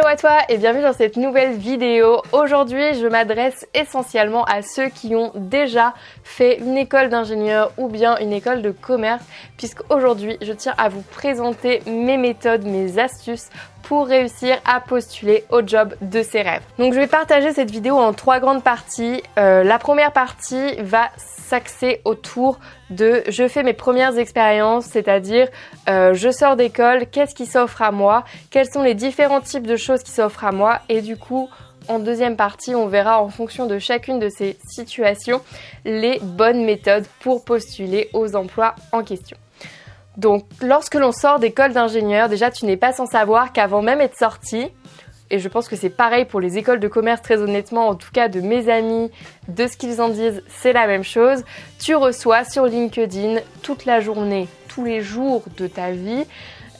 à toi et bienvenue dans cette nouvelle vidéo. Aujourd'hui, je m'adresse essentiellement à ceux qui ont déjà fait une école d'ingénieur ou bien une école de commerce, puisqu'aujourd'hui, je tiens à vous présenter mes méthodes, mes astuces pour réussir à postuler au job de ses rêves. Donc je vais partager cette vidéo en 3 grandes parties. La première partie va s'axer autour de je fais mes premières expériences, c'est-à-dire je sors d'école, qu'est-ce qui s'offre à moi, quels sont les différents types de choses qui s'offrent à moi, et du coup en deuxième partie on verra en fonction de chacune de ces situations les bonnes méthodes pour postuler aux emplois en question. Donc lorsque l'on sort d'école d'ingénieur, déjà tu n'es pas sans savoir qu'avant même d'être sorti, et je pense que c'est pareil pour les écoles de commerce, très honnêtement, en tout cas de mes amis, de ce qu'ils en disent, c'est la même chose. Tu reçois sur LinkedIn toute la journée, tous les jours de ta vie,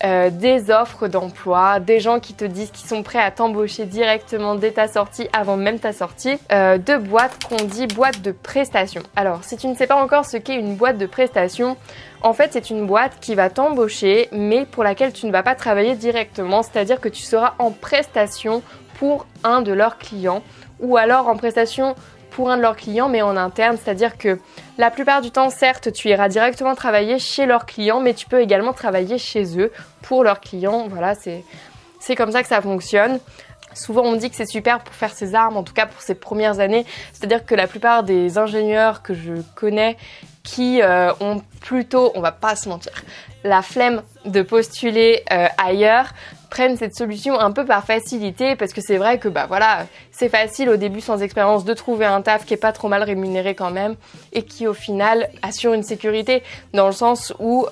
des offres d'emploi, des gens qui te disent qu'ils sont prêts à t'embaucher directement dès ta sortie, avant même ta sortie, de boîtes qu'on dit boîtes de prestations. Alors, si tu ne sais pas encore ce qu'est une boîte de prestations, en fait, c'est une boîte qui va t'embaucher, mais pour laquelle tu ne vas pas travailler directement, c'est-à-dire que tu seras en prestation pour un de leurs clients, ou alors en prestation pour un de leurs clients, mais en interne, c'est-à-dire que la plupart du temps, certes, tu iras directement travailler chez leurs clients, mais tu peux également travailler chez eux pour leurs clients. Voilà, c'est comme ça que ça fonctionne. Souvent, on me dit que c'est super pour faire ses armes, en tout cas pour ses premières années. C'est-à-dire que la plupart des ingénieurs que je connais qui ont plutôt, on va pas se mentir, la flemme de postuler ailleurs, prennent cette solution un peu par facilité, parce que c'est vrai que c'est facile au début sans expérience de trouver un taf qui est pas trop mal rémunéré quand même et qui au final assure une sécurité dans le sens où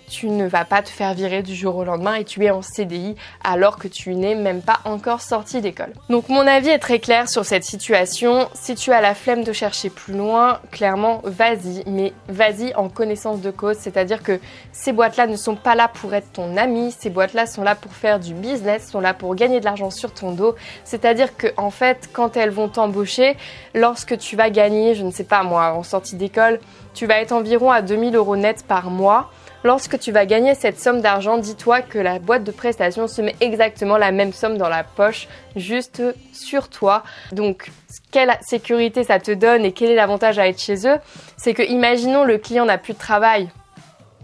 tu ne vas pas te faire virer du jour au lendemain et tu es en CDI alors que tu n'es même pas encore sorti d'école. Donc mon avis est très clair sur cette situation. Si tu as la flemme de chercher plus loin, clairement vas-y, mais vas-y en connaissance de cause, c'est-à-dire que ces boîtes-là ne sont pas là pour être ton ami, ces boîtes-là sont là pour faire du business, sont là pour gagner de l'argent sur ton dos, c'est-à-dire que en fait quand elles vont t'embaucher, lorsque tu vas gagner, je ne sais pas moi, en sortie d'école, tu vas être environ à 2000 € net par mois. Lorsque tu vas gagner cette somme d'argent, dis-toi que la boîte de prestations se met exactement la même somme dans la poche, juste sur toi. Donc, quelle sécurité ça te donne et quel est l'avantage à être chez eux? C'est que, imaginons le client n'a plus de travail.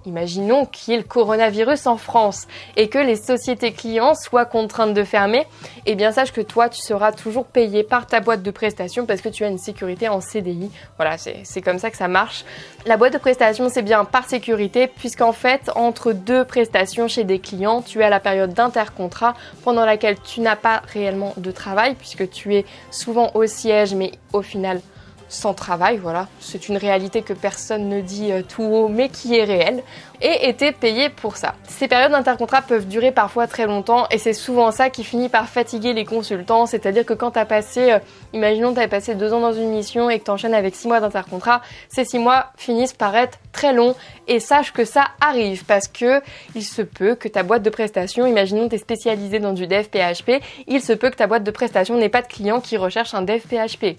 Imaginons qu'il y ait le coronavirus en France et que les sociétés clients soient contraintes de fermer, eh bien sache que toi tu seras toujours payé par ta boîte de prestations parce que tu as une sécurité en CDI. Voilà, c'est comme ça que ça marche. La boîte de prestations c'est bien par sécurité puisqu'en fait entre deux prestations chez des clients, tu as la période d'intercontrat pendant laquelle tu n'as pas réellement de travail puisque tu es souvent au siège mais au final sans travail, voilà, c'est une réalité que personne ne dit tout haut mais qui est réelle et était payé pour ça. Ces périodes d'intercontrat peuvent durer parfois très longtemps et c'est souvent ça qui finit par fatiguer les consultants, c'est-à-dire que quand tu as passé, imaginons tu as passé 2 ans dans une mission et que tu enchaînes avec 6 mois d'intercontrat, ces 6 mois finissent par être très longs et sache que ça arrive parce que il se peut que ta boîte de prestations, imaginons tu es spécialisé dans du dev PHP, il se peut que ta boîte de prestations n'ait pas de clients qui recherchent un dev PHP.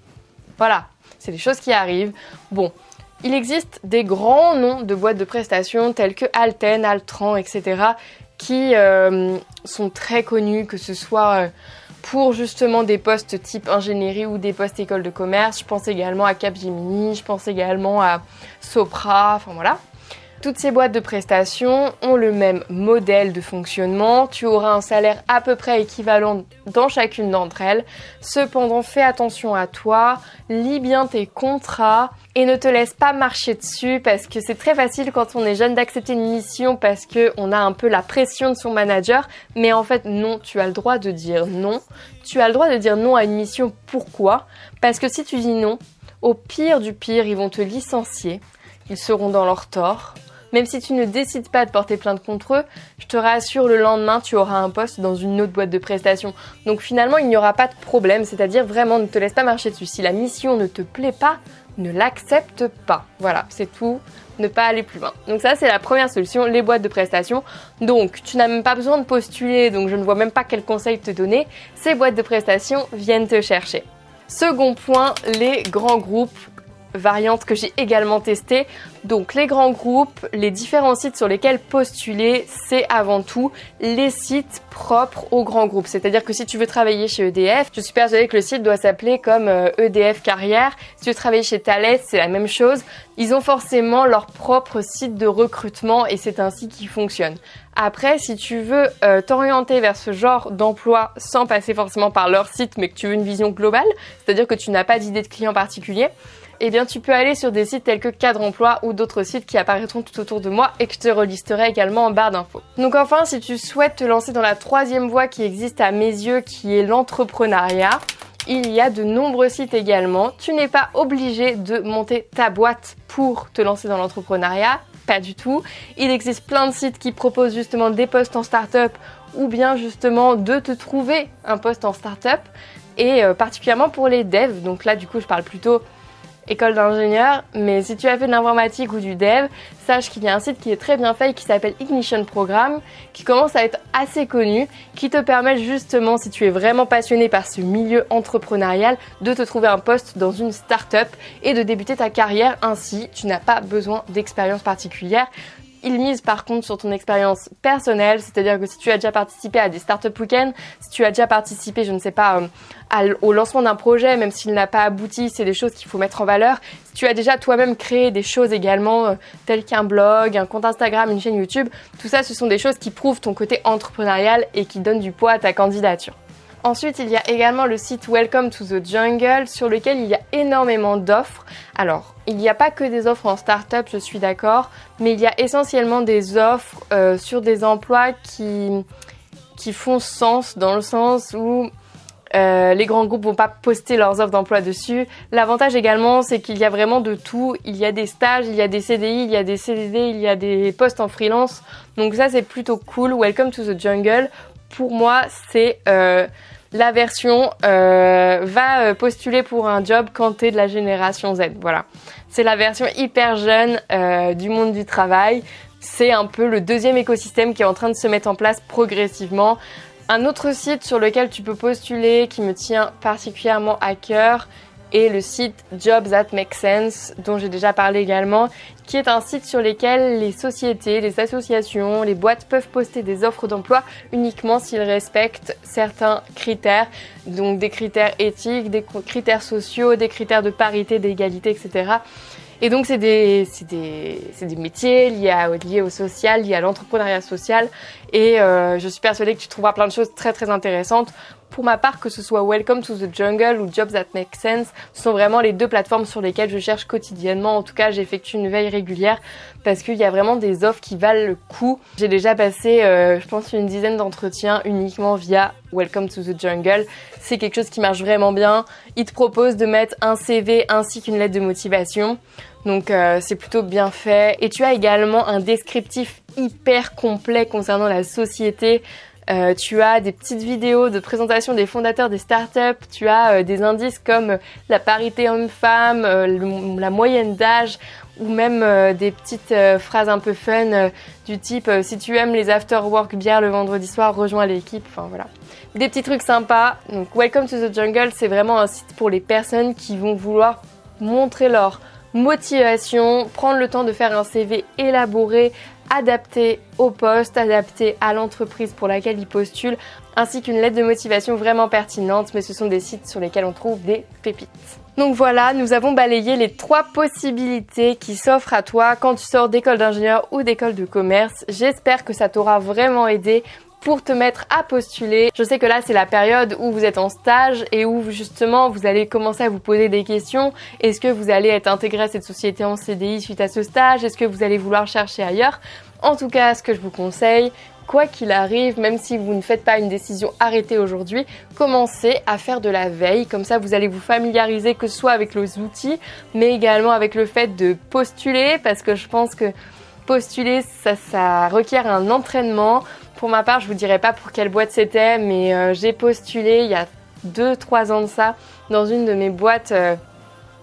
Voilà. C'est des choses qui arrivent. Bon, il existe des grands noms de boîtes de prestations tels que Alten, Altran, etc. qui sont très connus, que ce soit pour justement des postes type ingénierie ou des postes école de commerce. Je pense également à Capgemini, je pense également à Sopra, enfin voilà. Toutes ces boîtes de prestations ont le même modèle de fonctionnement, tu auras un salaire à peu près équivalent dans chacune d'entre elles. Cependant, fais attention à toi, lis bien tes contrats et ne te laisse pas marcher dessus parce que c'est très facile quand on est jeune d'accepter une mission parce qu'on a un peu la pression de son manager. Mais en fait, non, tu as le droit de dire non. Tu as le droit de dire non à une mission. Pourquoi? Parce que si tu dis non, au pire du pire, ils vont te licencier. Ils seront dans leur tort. Même si tu ne décides pas de porter plainte contre eux, je te rassure, le lendemain, tu auras un poste dans une autre boîte de prestations. Donc finalement, il n'y aura pas de problème, c'est-à-dire vraiment ne te laisse pas marcher dessus. Si la mission ne te plaît pas, ne l'accepte pas. Voilà, c'est tout, ne pas aller plus loin. Donc ça, c'est la première solution, les boîtes de prestations. Donc, tu n'as même pas besoin de postuler, donc je ne vois même pas quel conseil te donner. Ces boîtes de prestations viennent te chercher. Second point, les grands groupes variante que j'ai également testée. Donc les grands groupes, les différents sites sur lesquels postuler, c'est avant tout les sites propres aux grands groupes. C'est-à-dire que si tu veux travailler chez EDF, je suis persuadée que le site doit s'appeler comme EDF Carrière. Si tu veux travailler chez Thales, c'est la même chose. Ils ont forcément leur propre site de recrutement et c'est ainsi qu'ils fonctionnent. Après, si tu veux t'orienter vers ce genre d'emploi sans passer forcément par leur site, mais que tu veux une vision globale, c'est-à-dire que tu n'as pas d'idée de client particulier, eh bien tu peux aller sur des sites tels que Cadre Emploi ou d'autres sites qui apparaîtront tout autour de moi et que je te relisterai également en barre d'infos. Donc enfin, si tu souhaites te lancer dans la troisième voie qui existe à mes yeux, qui est l'entrepreneuriat, il y a de nombreux sites également. Tu n'es pas obligé de monter ta boîte pour te lancer dans l'entrepreneuriat, pas du tout. Il existe plein de sites qui proposent justement des postes en start-up ou bien justement de te trouver un poste en start-up et particulièrement pour les devs. Donc là du coup je parle plutôt école d'ingénieur, mais si tu as fait de l'informatique ou du dev, sache qu'il y a un site qui est très bien fait qui s'appelle Ignition Programme, qui commence à être assez connu, qui te permet justement, si tu es vraiment passionné par ce milieu entrepreneurial, de te trouver un poste dans une start-up et de débuter ta carrière ainsi. Tu n'as pas besoin d'expérience particulière. Il mise par contre sur ton expérience personnelle, c'est-à-dire que si tu as déjà participé à des startup week-ends, si tu as déjà participé, je ne sais pas, au lancement d'un projet, même s'il n'a pas abouti, c'est des choses qu'il faut mettre en valeur. Si tu as déjà toi-même créé des choses également, telles qu'un blog, un compte Instagram, une chaîne YouTube, tout ça, ce sont des choses qui prouvent ton côté entrepreneurial et qui donnent du poids à ta candidature. Ensuite, il y a également le site Welcome to the Jungle sur lequel il y a énormément d'offres. Alors, il n'y a pas que des offres en start-up, je suis d'accord, mais il y a essentiellement des offres sur des emplois qui font sens, dans le sens où les grands groupes vont pas poster leurs offres d'emploi dessus. L'avantage également, c'est qu'il y a vraiment de tout. Il y a des stages, il y a des CDI, il y a des CDD, il y a des postes en freelance. Donc ça, c'est plutôt cool. Welcome to the Jungle, pour moi, c'est la version va postuler pour un job quand t'es de la génération Z. Voilà, c'est la version hyper jeune du monde du travail. C'est un peu le deuxième écosystème qui est en train de se mettre en place progressivement. Un autre site sur lequel tu peux postuler qui me tient particulièrement à cœur est le site Jobs That Make Sense, dont j'ai déjà parlé également, qui est un site sur lequel les sociétés, les associations, les boîtes peuvent poster des offres d'emploi uniquement s'ils respectent certains critères, donc des critères éthiques, des critères sociaux, des critères de parité, d'égalité, etc. Et donc c'est des métiers liés au social, liés à l'entrepreneuriat social et je suis persuadée que tu trouveras plein de choses très très intéressantes. Pour ma part, que ce soit Welcome to the Jungle ou Jobs That Make Sense, ce sont vraiment les deux plateformes sur lesquelles je cherche quotidiennement. En tout cas, j'effectue une veille régulière parce qu'il y a vraiment des offres qui valent le coup. J'ai déjà passé, je pense, une dizaine d'entretiens uniquement via Welcome to the Jungle. C'est quelque chose qui marche vraiment bien. Ils te proposent de mettre un CV ainsi qu'une lettre de motivation. Donc c'est plutôt bien fait. Et tu as également un descriptif hyper complet concernant la société. Tu as des petites vidéos de présentation des fondateurs des startups, tu as des indices comme la parité homme-femme, la moyenne d'âge ou même des petites phrases un peu fun du type si tu aimes les after-work bières le vendredi soir, rejoins l'équipe, enfin voilà. Des petits trucs sympas. Donc Welcome to the Jungle, c'est vraiment un site pour les personnes qui vont vouloir montrer leur motivation, prendre le temps de faire un CV élaboré, adapté au poste, adapté à l'entreprise pour laquelle ils postulent, ainsi qu'une lettre de motivation vraiment pertinente, mais ce sont des sites sur lesquels on trouve des pépites. Donc voilà, nous avons balayé les 3 possibilités qui s'offrent à toi quand tu sors d'école d'ingénieur ou d'école de commerce. J'espère que ça t'aura vraiment aidé pour te mettre à postuler. Je sais que là c'est la période où vous êtes en stage et où justement vous allez commencer à vous poser des questions. Est-ce que vous allez être intégré à cette société en CDI suite à ce stage? Est-ce que vous allez vouloir chercher ailleurs? En tout cas, ce que je vous conseille, quoi qu'il arrive, même si vous ne faites pas une décision arrêtée aujourd'hui, commencez à faire de la veille. Comme ça, vous allez vous familiariser que ce soit avec les outils, mais également avec le fait de postuler, parce que je pense que postuler, ça requiert un entraînement. Pour ma part, je vous dirai pas pour quelle boîte c'était, mais j'ai postulé il y a 2-3 ans de ça dans une de mes boîtes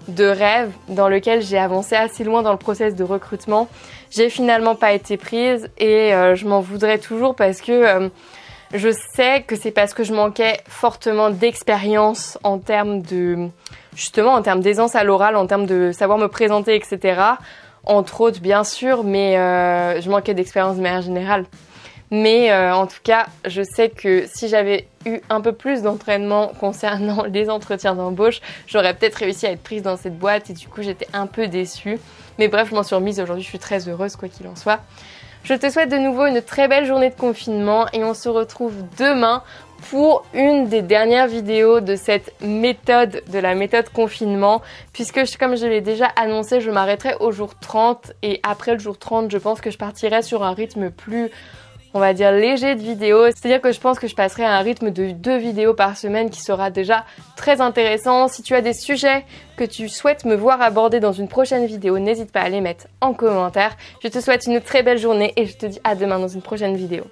de rêve dans lequel j'ai avancé assez loin dans le process de recrutement. J'ai finalement pas été prise et je m'en voudrais toujours parce que Je sais que c'est parce que je manquais fortement d'expérience en termes d'aisance à l'oral, en termes de savoir me présenter, etc. Entre autres, bien sûr, mais je manquais d'expérience de manière générale. Mais en tout cas, je sais que si j'avais eu un peu plus d'entraînement concernant les entretiens d'embauche, j'aurais peut-être réussi à être prise dans cette boîte et du coup, j'étais un peu déçue. Mais bref, je m'en suis remise aujourd'hui, je suis très heureuse quoi qu'il en soit. Je te souhaite de nouveau une très belle journée de confinement et on se retrouve demain pour une des dernières vidéos de cette méthode, de la méthode confinement, puisque comme je l'ai déjà annoncé, je m'arrêterai au jour 30 et après le jour 30, je pense que je partirai sur un rythme plus, on va dire, léger de vidéos. C'est-à-dire que je pense que je passerai à un rythme de 2 vidéos par semaine qui sera déjà très intéressant. Si tu as des sujets que tu souhaites me voir aborder dans une prochaine vidéo, n'hésite pas à les mettre en commentaire. Je te souhaite une très belle journée et je te dis à demain dans une prochaine vidéo.